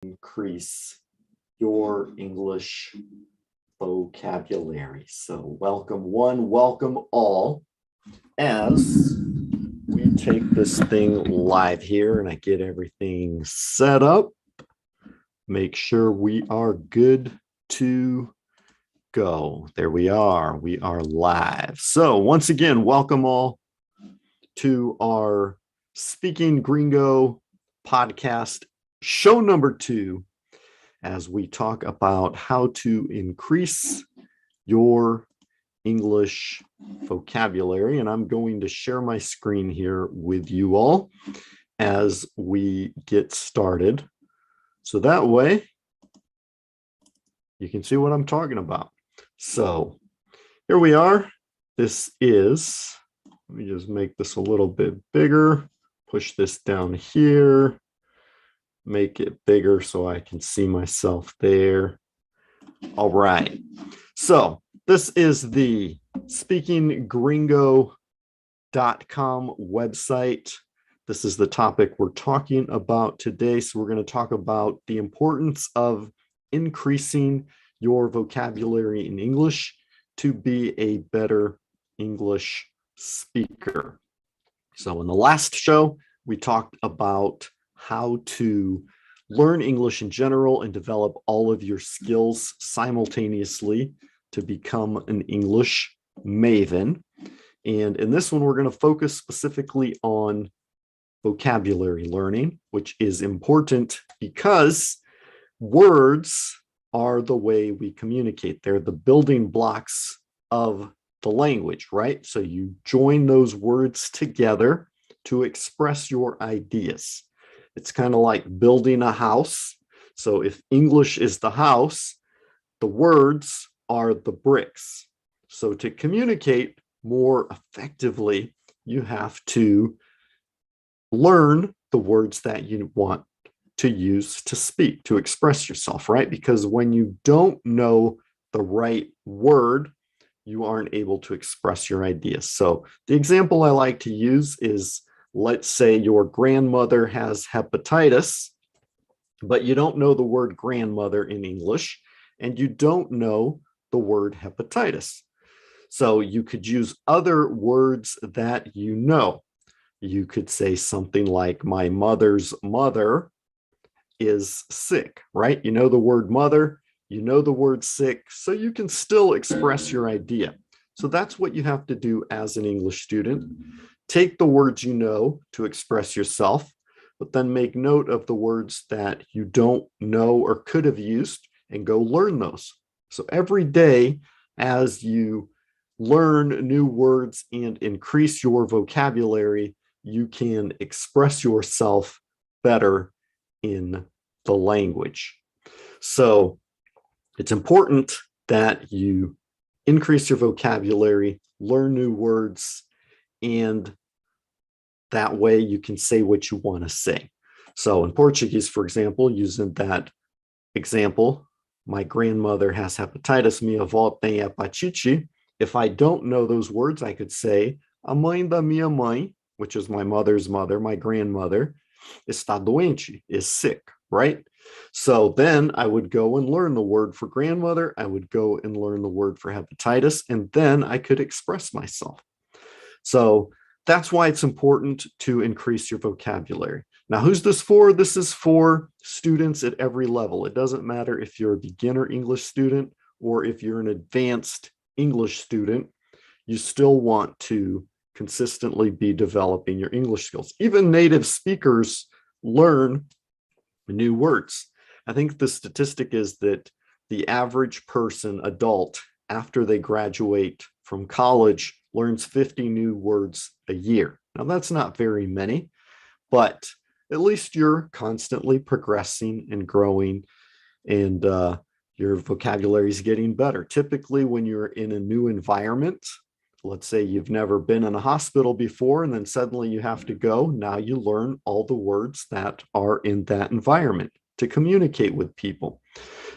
increase your English vocabulary. So welcome one, welcome all, as we take this thing live here and I get everything set up. Make sure we are good to go. There we are live. So once again, welcome all to our Speaking Gringo podcast, show number 2, as we talk about how to increase your English vocabulary. And I'm going to share my screen here with you all as we get started. So that way you can see what I'm talking about. So here we are. This is, let me just make this a little bit bigger, push this down here, make it bigger so I can see myself there. All right. So this is the speakinggringo.com website. This is the topic we're talking about today. So we're going to talk about the importance of increasing your vocabulary in English to be a better English speaker. So in the last show, we talked about how to learn English in general and develop all of your skills simultaneously to become an English maven. And in this one, we're going to focus specifically on vocabulary learning, which is important because words are the way we communicate. They're the building blocks of the language, right? So you join those words together to express your ideas. It's kind of like building a house. So if English is the house, the words are the bricks. So to communicate more effectively, you have to learn the words that you want to use to speak, to express yourself, right? Because when you don't know the right word, you aren't able to express your ideas. So the example I like to use is, let's say your grandmother has hepatitis, but you don't know the word grandmother in English, and you don't know the word hepatitis. So you could use other words that you know. You could say something like, my mother's mother is sick, right? You know the word mother, you know the word sick, so you can still express your idea. So that's what you have to do as an English student. Take the words you know to express yourself, but then make note of the words that you don't know or could have used and go learn those. So every day as you learn new words and increase your vocabulary, you can express yourself better in the language. So it's important that you increase your vocabulary, learn new words, and that way you can say what you want to say. So in Portuguese, for example, using that example, my grandmother has hepatitis, minha avó tem hepatite. If I don't know those words, I could say, a mãe da minha mãe, which is my mother's mother, my grandmother, está doente, is sick, right? So then I would go and learn the word for grandmother. I would go and learn the word for hepatitis, and then I could express myself. So that's why it's important to increase your vocabulary. Now, who's this for? This is for students at every level. It doesn't matter if you're a beginner English student or if you're an advanced English student, you still want to consistently be developing your English skills. Even native speakers learn new words. I think the statistic is that the average person, adult, after they graduate from college, learns 50 new words a year. Now, that's not very many, but at least you're constantly progressing and growing, and your vocabulary is getting better. Typically, when you're in a new environment, let's say you've never been in a hospital before, and then suddenly you have to go. Now you learn all the words that are in that environment to communicate with people.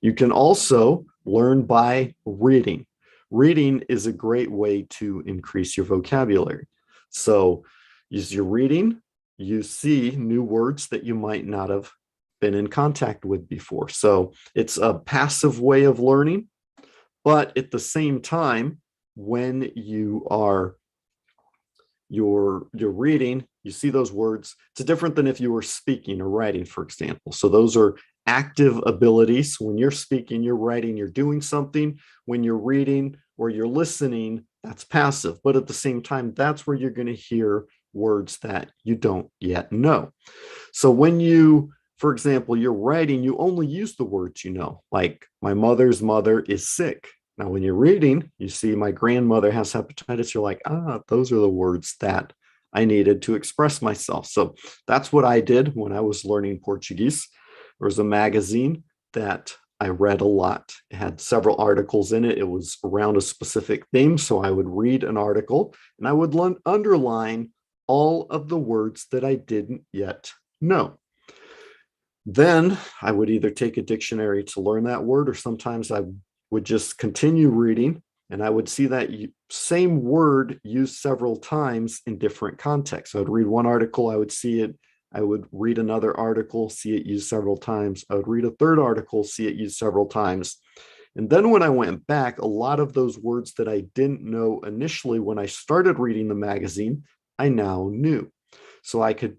You can also learn by reading. Reading is a great way to increase your vocabulary. So as you're reading, you see new words that you might not have been in contact with before. So it's a passive way of learning, but at the same time, when you're reading, you see those words. It's different than if you were speaking or writing, for example. So those are active abilities. When you're speaking, you're writing, you're doing something. When you're reading or you're listening, that's passive. But at the same time, that's where you're going to hear words that you don't yet know. So when you, for example, you're writing, you only use the words you know, like my mother's mother is sick. Now, when you're reading, you see my grandmother has hepatitis. You're like, those are the words that I needed to express myself. So that's what I did when I was learning Portuguese. There was a magazine that I read a lot. It had several articles in it. It was around a specific theme. So I would read an article and I would underline all of the words that I didn't yet know. Then I would either take a dictionary to learn that word, or sometimes I would just continue reading and I would see that same word used several times in different contexts. So I'd read one article, I would see it. I would read another article, see it used several times. I would read a third article, see it used several times. And then when I went back, a lot of those words that I didn't know initially when I started reading the magazine, I now knew. So I could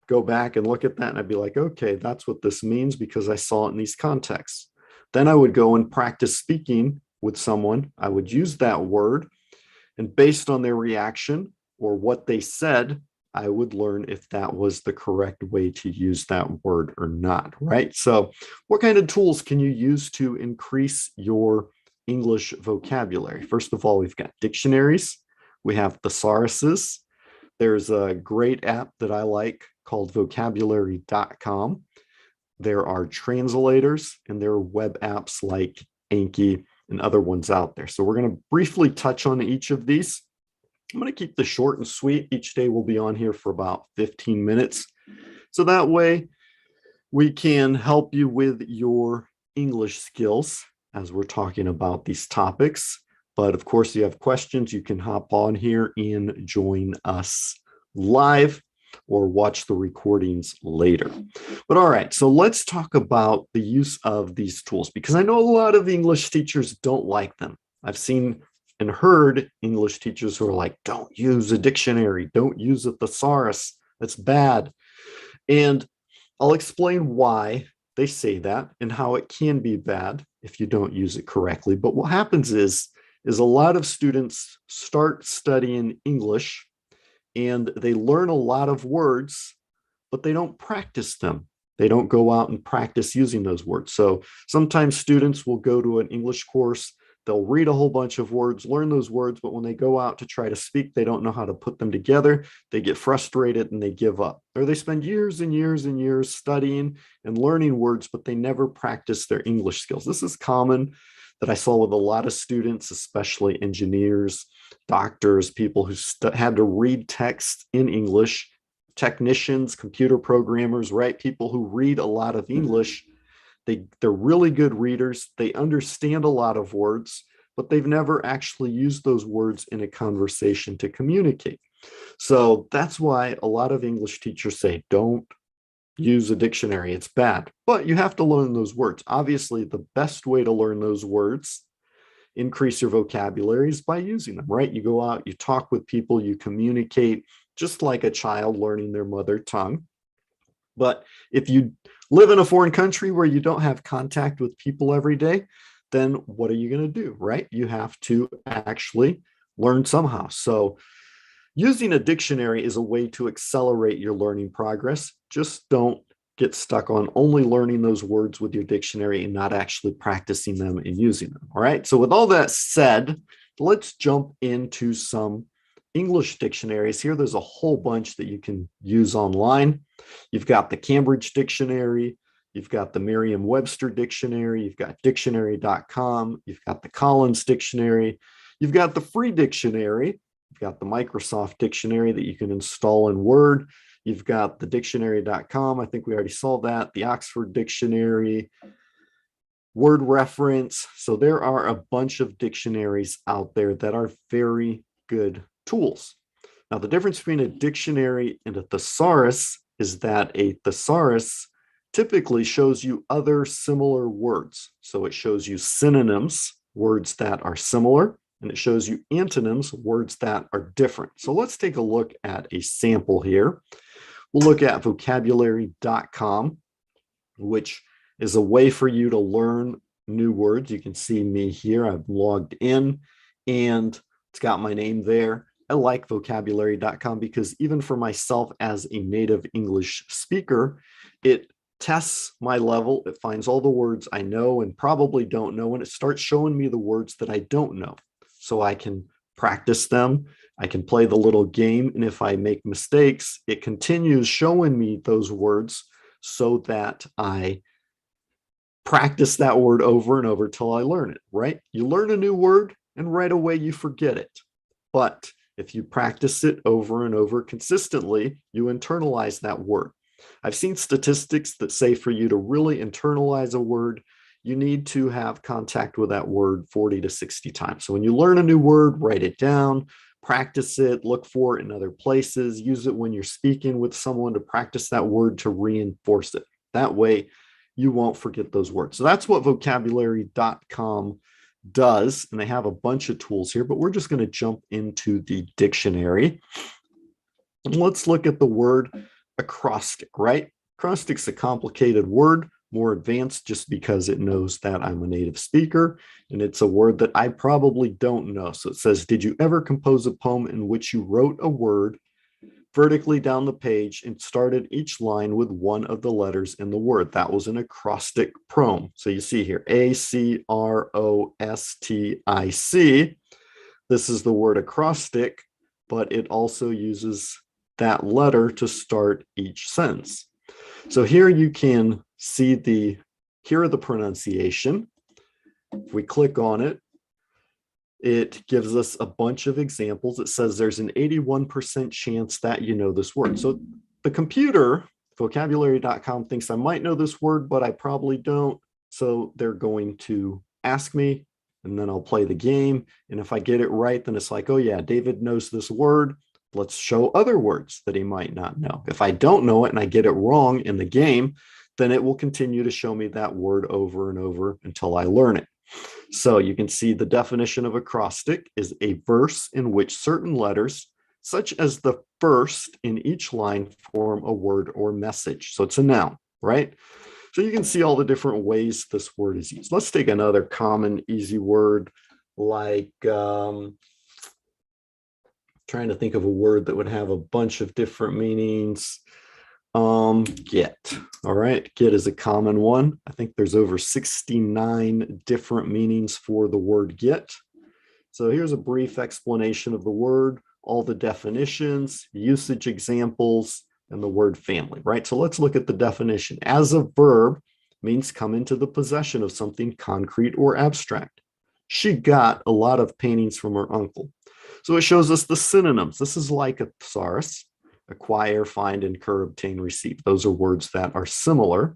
go back and look at that and I'd be like, okay, that's what this means because I saw it in these contexts. Then I would go and practice speaking with someone. I would use that word, and based on their reaction or what they said, I would learn if that was the correct way to use that word or not, right? So what kind of tools can you use to increase your English vocabulary? First of all, we've got dictionaries. We have thesauruses. There's a great app that I like called Vocabularycom. There are translators, and there are web apps like Anki and other ones out there. So we're going to briefly touch on each of these. I'm going to keep this short and sweet. Each day we'll be on here for about 15 minutes. So that way we can help you with your English skills as we're talking about these topics. But of course, if you have questions, you can hop on here and join us live or watch the recordings later. But all right, so let's talk about the use of these tools, because I know a lot of English teachers don't like them. I've seen and heard English teachers who are like, don't use a dictionary, don't use a thesaurus, that's bad. And I'll explain why they say that and how it can be bad if you don't use it correctly. But what happens is a lot of students start studying English and they learn a lot of words, but they don't practice them. They don't go out and practice using those words. So sometimes students will go to an English course, they'll read a whole bunch of words, learn those words, but when they go out to try to speak, they don't know how to put them together. They get frustrated and they give up. Or they spend years and years and years studying and learning words, but they never practice their English skills. This is common that I saw with a lot of students, especially engineers, doctors, people who had to read text in English, technicians, computer programmers, right? People who read a lot of English. They're really good readers. They understand a lot of words, but they've never actually used those words in a conversation to communicate. So that's why a lot of English teachers say, don't use a dictionary, it's bad. But you have to learn those words. Obviously, the best way to learn those words, increase your vocabulary, is by using them, right? You go out, you talk with people, you communicate just like a child learning their mother tongue. But if you live in a foreign country where you don't have contact with people every day, then what are you going to do, right? You have to actually learn somehow. So using a dictionary is a way to accelerate your learning progress. Just don't get stuck on only learning those words with your dictionary and not actually practicing them and using them. All right. So with all that said, let's jump into some English dictionaries here. There's a whole bunch that you can use online. You've got the Cambridge Dictionary. You've got the Merriam-Webster Dictionary. You've got dictionary.com. You've got the Collins Dictionary. You've got the free dictionary. You've got the Microsoft Dictionary that you can install in Word. You've got the dictionary.com. I think we already saw that. The Oxford Dictionary, Word Reference. So there are a bunch of dictionaries out there that are very good tools. Now, the difference between a dictionary and a thesaurus is that a thesaurus typically shows you other similar words. So it shows you synonyms, words that are similar, and it shows you antonyms, words that are different. So let's take a look at a sample here. We'll look at Vocabulary.com, which is a way for you to learn new words. You can see me here. I've logged in and it's got my name there. I like Vocabulary.com because even for myself as a native English speaker, it tests my level. It finds all the words I know and probably don't know, and it starts showing me the words that I don't know. So I can practice them. I can play the little game. And if I make mistakes, it continues showing me those words so that I practice that word over and over till I learn it, right? You learn a new word and right away you forget it. But if you practice it over and over consistently, you internalize that word. I've seen statistics that say for you to really internalize a word, you need to have contact with that word 40 to 60 times. So when you learn a new word, write it down, practice it, look for it in other places, use it when you're speaking with someone to practice that word to reinforce it. That way you won't forget those words. So that's what Vocabulary.com does. And they have a bunch of tools here, but we're just going to jump into the dictionary. And let's look at the word acrostic, right? Acrostic's a complicated word, more advanced just because it knows that I'm a native speaker, and it's a word that I probably don't know. So it says, did you ever compose a poem in which you wrote a word vertically down the page and started each line with one of the letters in the word? That was an acrostic poem. So you see here, acrostic. This is the word acrostic, but it also uses that letter to start each sentence. So here you can see here are the pronunciation. If we click on it, it gives us a bunch of examples. It says there's an 81% chance that you know this word. So the computer, Vocabulary.com, thinks I might know this word, but I probably don't. So they're going to ask me, and then I'll play the game. And if I get it right, then it's like, oh yeah, David knows this word. Let's show other words that he might not know. If I don't know it and I get it wrong in the game, then it will continue to show me that word over and over until I learn it. So you can see the definition of acrostic is a verse in which certain letters, such as the first in each line, form a word or message. So it's a noun, right? So you can see all the different ways this word is used. Let's take another common, easy word like, trying to think of a word that would have a bunch of different meanings. Get. All right, get is a common one. I think there's over 69 different meanings for the word get. So here's a brief explanation of the word, all the definitions, usage examples, and the word family, right? So let's look at the definition. As a verb, means come into the possession of something concrete or abstract. She got a lot of paintings from her uncle. So it shows us the synonyms. This is like a thesaurus: acquire, find, incur, obtain, receive. Those are words that are similar.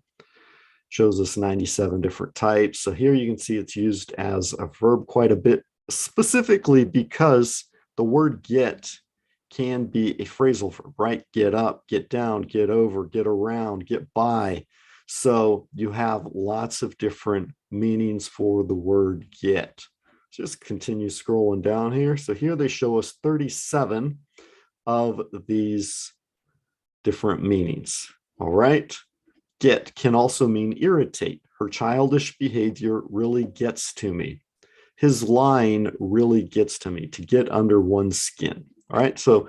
Shows us 97 different types. So here you can see it's used as a verb quite a bit, specifically because the word get can be a phrasal verb, right? Get up, get down, get over, get around, get by. So you have lots of different meanings for the word get. Just continue scrolling down here. So here they show us 37 of these different meanings. All right. Get can also mean irritate. Her childish behavior really gets to me. His line really gets to me, to get under one's skin. All right. So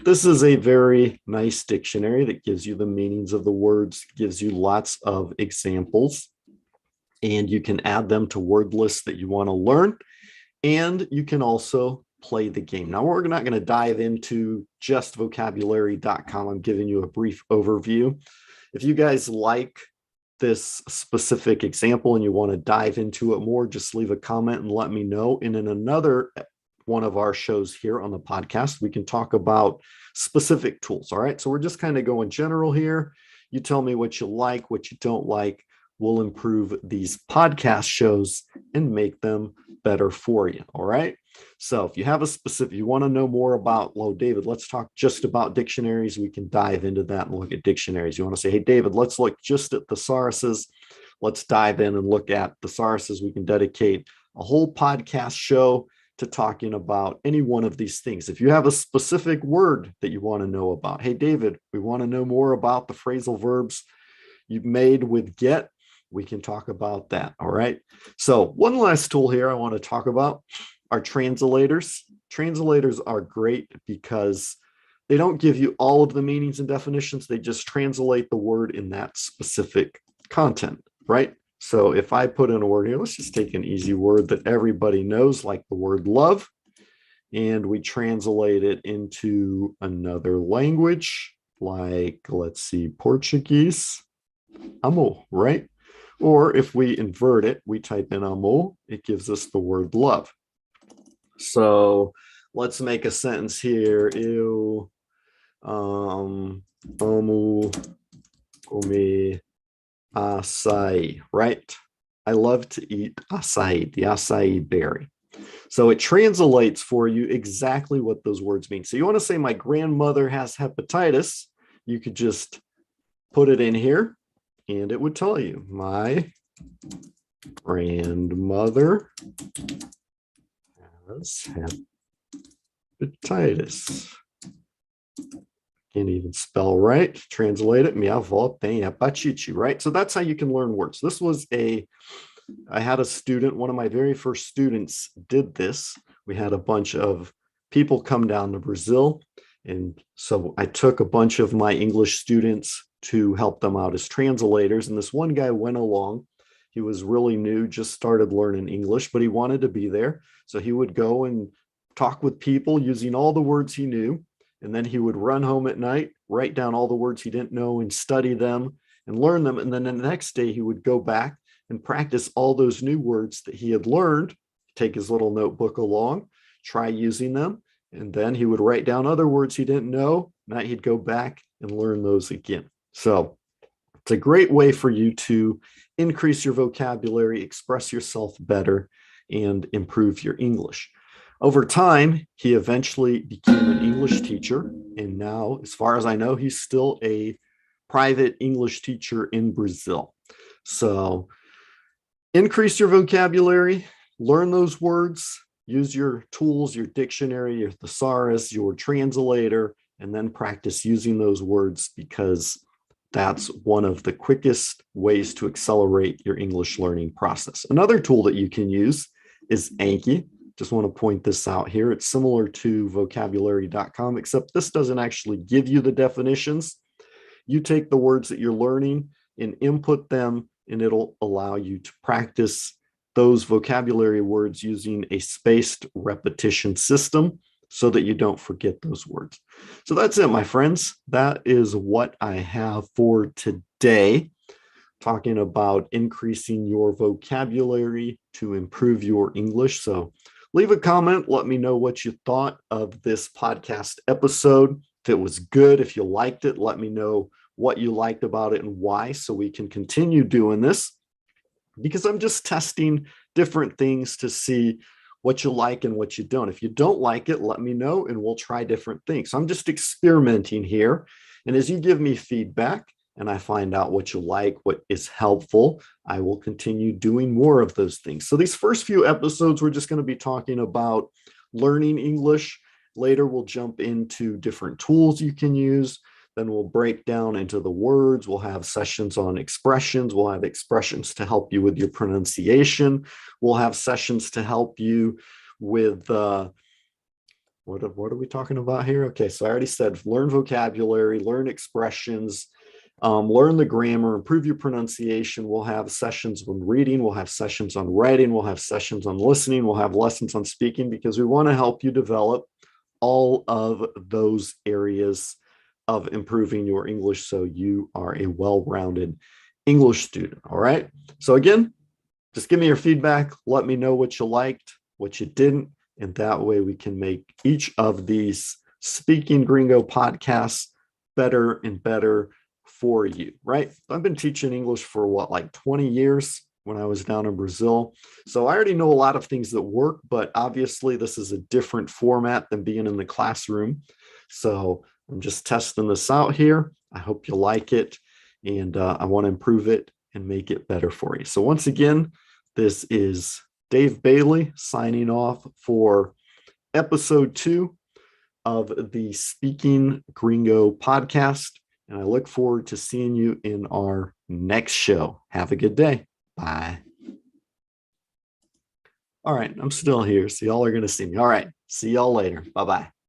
this is a very nice dictionary that gives you the meanings of the words, gives you lots of examples, and you can add them to word lists that you want to learn. And you can also play the game. Now, we're not going to dive into just Vocabulary.com. I'm giving you a brief overview. If you guys like this specific example and you want to dive into it more, just leave a comment and let me know. And in another one of our shows here on the podcast, we can talk about specific tools. All right. So we're just kind of going general here. You tell me what you like, what you don't like. We'll improve these podcast shows and make them better for you. All right. So if you have a specific, you want to know more about, well, David, let's talk just about dictionaries. We can dive into that and look at dictionaries. You want to say, hey, David, let's look just at thesauruses. Let's dive in and look at thesauruses. We can dedicate a whole podcast show to talking about any one of these things. If you have a specific word that you want to know about, hey, David, we want to know more about the phrasal verbs you've made with get, we can talk about that. All right. So one last tool here I want to talk about are translators. Translators are great because they don't give you all of the meanings and definitions. They just translate the word in that specific content, right? So if I put in a word here, let's just take an easy word that everybody knows, like the word love, and we translate it into another language, like, let's see, Portuguese, amor, right? Or if we invert it, we type in amor, it gives us the word love. So let's make a sentence here. Eu amo comer açaí, right? I love to eat açaí, the açaí berry. So it translates for you exactly what those words mean. So you want to say my grandmother has hepatitis, you could just put it in here and it would tell you my grandmother has hepatitis. Can't even spell right. Translate it. Minha avó tem hepatite, right? So that's how you can learn words. This was I had a student, one of my very first students did this. We had a bunch of people come down to Brazil. And so I took a bunch of my English students to help them out as translators. And this one guy went along. He was really new, just started learning English, but he wanted to be there. So he would go and talk with people using all the words he knew. And then he would run home at night, write down all the words he didn't know and study them and learn them. And then the next day he would go back and practice all those new words that he had learned, take his little notebook along, try using them. And then he would write down other words he didn't know. Now he'd go back and learn those again. So it's a great way for you to increase your vocabulary, express yourself better, and improve your English. Over time, he eventually became an English teacher. And now, as far as I know, he's still a private English teacher in Brazil. So increase your vocabulary, learn those words, use your tools, your dictionary, your thesaurus, your translator, and then practice using those words because that's one of the quickest ways to accelerate your English learning process. Another tool that you can use is Anki. Just want to point this out here. It's similar to Vocabulary.com, except this doesn't actually give you the definitions. You take the words that you're learning and input them, and it'll allow you to practice those vocabulary words using a spaced repetition system so that you don't forget those words. So that's it, my friends. That is what I have for today, talking about increasing your vocabulary to improve your English. So leave a comment. Let me know what you thought of this podcast episode. If it was good, if you liked it, let me know what you liked about it and why, so we can continue doing this, because I'm just testing different things to see what you like and what you don't. If you don't like it, let me know and we'll try different things. So I'm just experimenting here. And as you give me feedback and I find out what you like, what is helpful, I will continue doing more of those things. So these first few episodes, we're just going to be talking about learning English. Later, we'll jump into different tools you can use. Then we'll break down into the words. We'll have sessions on expressions. We'll have expressions to help you with your pronunciation. We'll have sessions to help you with, what are we talking about here? Okay, so I already said learn vocabulary, learn expressions, learn the grammar, improve your pronunciation. We'll have sessions on reading. We'll have sessions on writing. We'll have sessions on listening. We'll have lessons on speaking, because we want to help you develop all of those areas of improving your English so you are a well-rounded English student. All right. So again, just give me your feedback. Let me know what you liked, what you didn't, and that way we can make each of these Speaking Gringo podcasts better and better for you, right? I've been teaching English for like 20 years. when I was down in Brazil. So I already know a lot of things that work, but obviously this is a different format than being in the classroom. So I'm just testing this out here. I hope you like it, and I want to improve it and make it better for you. So once again, this is Dave Bailey signing off for episode 2 of the Speaking Gringo podcast. And I look forward to seeing you in our next show. Have a good day. Bye. All right, I'm still here, so y'all are going to see me. All right, see y'all later. Bye-bye.